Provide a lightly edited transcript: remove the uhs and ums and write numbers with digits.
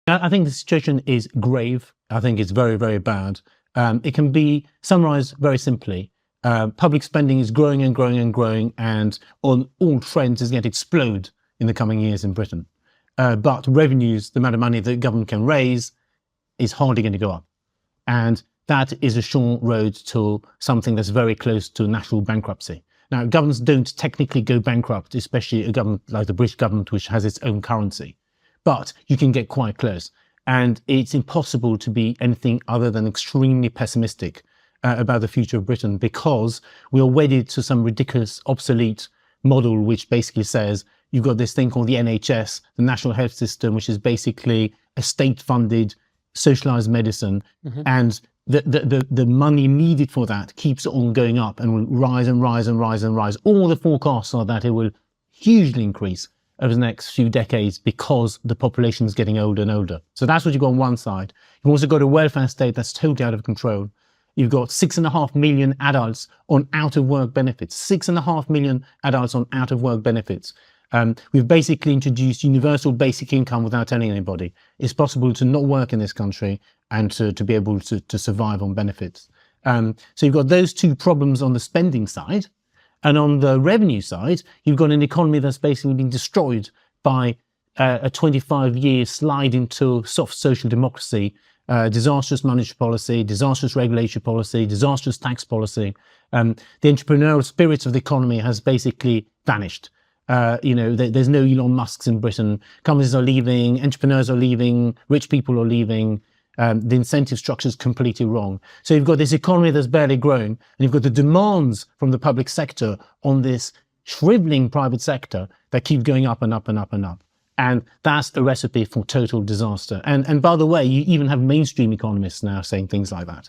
I think the situation is grave. I think it's very, very bad. It can be summarized very simply. Public spending is growing and growing and growing, and on all trends is going to explode in the coming years in Britain. But revenues, the amount of money that the government can raise, is hardly going to go up. And that is a short road to something that's very close to national bankruptcy. Now, governments don't technically go bankrupt, especially a government like the British government, which has its own currency. But you can get quite close. And it's impossible to be anything other than extremely pessimistic about the future of Britain, because we are wedded to some ridiculous, obsolete model, which basically says you've got this thing called the NHS, the National Health System, which is basically a state-funded, socialized medicine. And the money needed for that keeps on going up and will rise and rise and rise and rise. All the forecasts are that it will hugely increase over the next few decades because the population is getting older and older. So that's what you've got on one side. You've also got a welfare state that's totally out of control. You've got 6.5 million adults on out-of-work benefits. 6.5 million adults on out-of-work benefits. We've basically introduced universal basic income without telling anybody. It's possible to not work in this country and to be able to survive on benefits. So you've got those two problems on the spending side. And on the revenue side, you've got an economy that's basically been destroyed by a 25-year slide into soft social democracy, disastrous monetary policy, disastrous regulatory policy, disastrous tax policy. The entrepreneurial spirit of the economy has basically vanished. There's no Elon Musks in Britain. Companies are leaving, entrepreneurs are leaving, rich people are leaving. The incentive structure is completely wrong. So you've got this economy that's barely growing, and you've got the demands from the public sector on this shriveling private sector that keep going up and up and up and up. And that's a recipe for total disaster. And by the way, you even have mainstream economists now saying things like that.